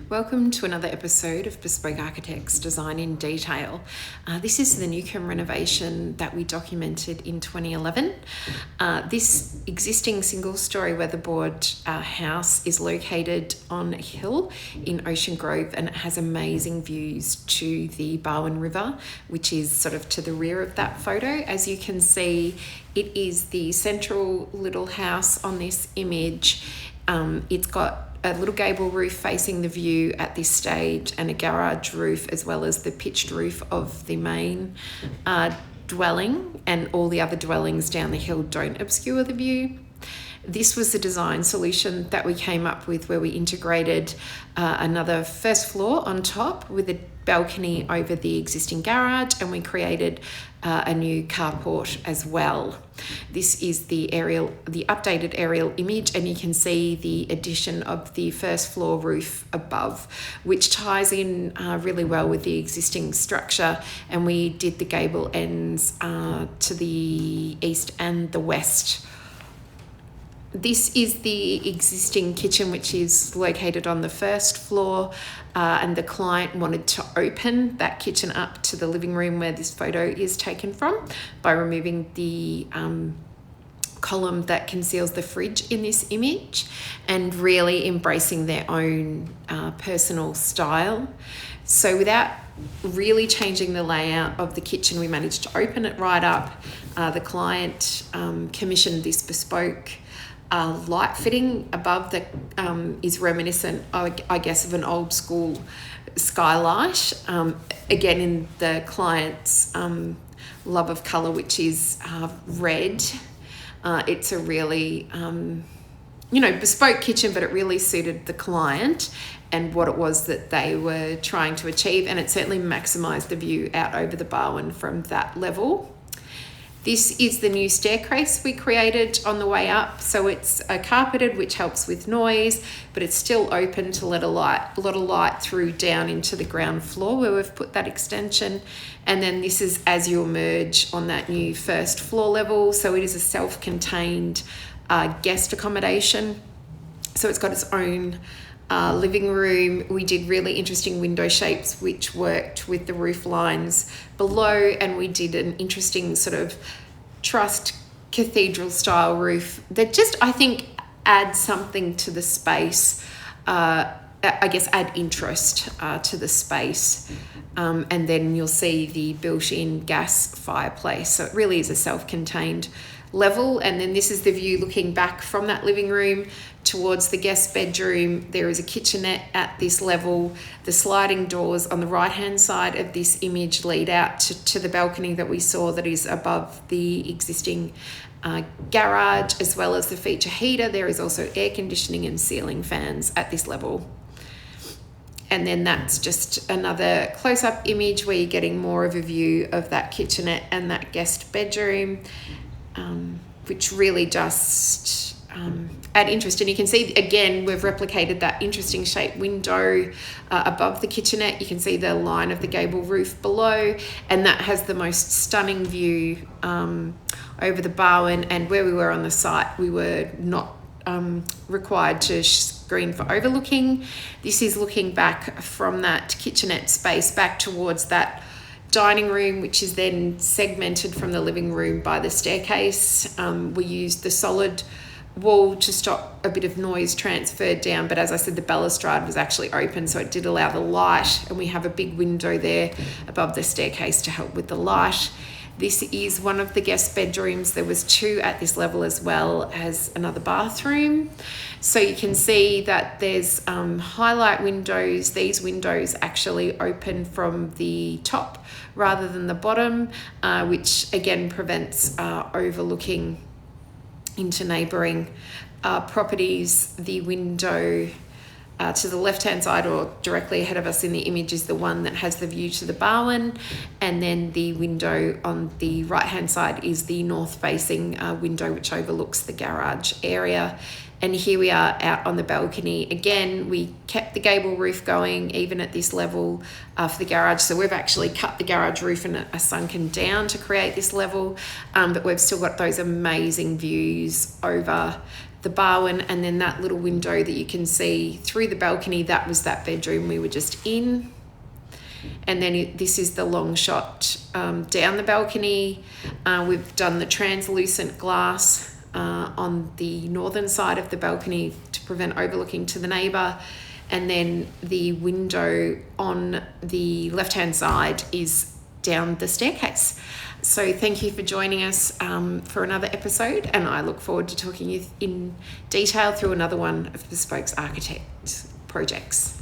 Welcome to another episode of Bespoke Architects Design in Detail. This is the Newcomb renovation that we documented in 2011. This existing single-storey weatherboard house is located on a hill in Ocean Grove, and it has amazing views to the Barwon River, which is sort of to the rear of that photo. As you can see, it is the central little house on this image. It's got a little gable roof facing the view at this stage and a garage roof, as well as the pitched roof of the main dwelling, and all the other dwellings down the hill don't obscure the view. This was the design solution that we came up with, where we integrated another first floor on top with a balcony over the existing garage, and we created a new carport as well. This is the updated aerial image, and you can see the addition of the first floor roof above, which ties in really well with the existing structure. And we did the gable ends to the east and the west. This is the existing kitchen, which is located on the first floor, and the client wanted to open that kitchen up to the living room where this photo is taken from by removing the column that conceals the fridge in this image, and really embracing their own personal style. So without really changing the layout of the kitchen, we managed to open it right up. The client commissioned this bespoke light fitting above that is reminiscent, I guess, of an old school skylight. Again, in the client's love of colour, which is red. It's a really, bespoke kitchen, but it really suited the client and what it was that they were trying to achieve. And it certainly maximised the view out over the Barwon from that level. This is the new staircase we created on the way up. So it's carpeted, which helps with noise, but it's still open to let a lot of light through down into the ground floor where we've put that extension. And then this is as you emerge on that new first floor level. So it is a self-contained guest accommodation. So it's got its own living room. We did really interesting window shapes which worked with the roof lines below, and we did an interesting sort of trussed cathedral style roof that just, I think, adds something to the space, I guess add interest to the space. And then you'll see the built-in gas fireplace. So it really is a self-contained level. And then this is the view looking back from that living room towards the guest bedroom. There is a kitchenette at this level. The sliding doors on the right hand side of this image lead out to the balcony that we saw that is above the existing garage, as well as the feature heater. There is also air conditioning and ceiling fans at this level. And then that's just another close-up image where you're getting more of a view of that kitchenette and that guest bedroom, which really just add interest. And you can see, again, we've replicated that interesting shaped window above the kitchenette. You can see the line of the gable roof below, and that has the most stunning view over the Barwon. And where we were on the site, we were not required to screen for overlooking. This is looking back from that kitchenette space back towards that dining room, which is then segmented from the living room by the staircase. We used the solid wall to stop a bit of noise transferred down, but as I said, the balustrade was actually open, so it did allow the light, and we have a big window there above the staircase to help with the light. This is one of the guest bedrooms. There was two at this level, as well as another bathroom. So you can see that there's highlight windows. These windows actually open from the top rather than the bottom, which again prevents overlooking into neighbouring properties. The window to the left-hand side, or directly ahead of us in the image, is the one that has the view to the Barwon, and then the window on the right-hand side is the north-facing window, which overlooks the garage area. And here we are out on the balcony. Again, we kept the gable roof going even at this level for the garage. So we've actually cut the garage roof and a sunken down to create this level, but we've still got those amazing views over the Barwon, and then that little window that you can see through the balcony, that was that bedroom we were just in. And then this is the long shot down the balcony. We've done the translucent glass on the northern side of the balcony to prevent overlooking to the neighbour. And then the window on the left-hand side is down the staircase. So thank you for joining us for another episode, and I look forward to talking you in detail through another one of Bespoke's architect projects.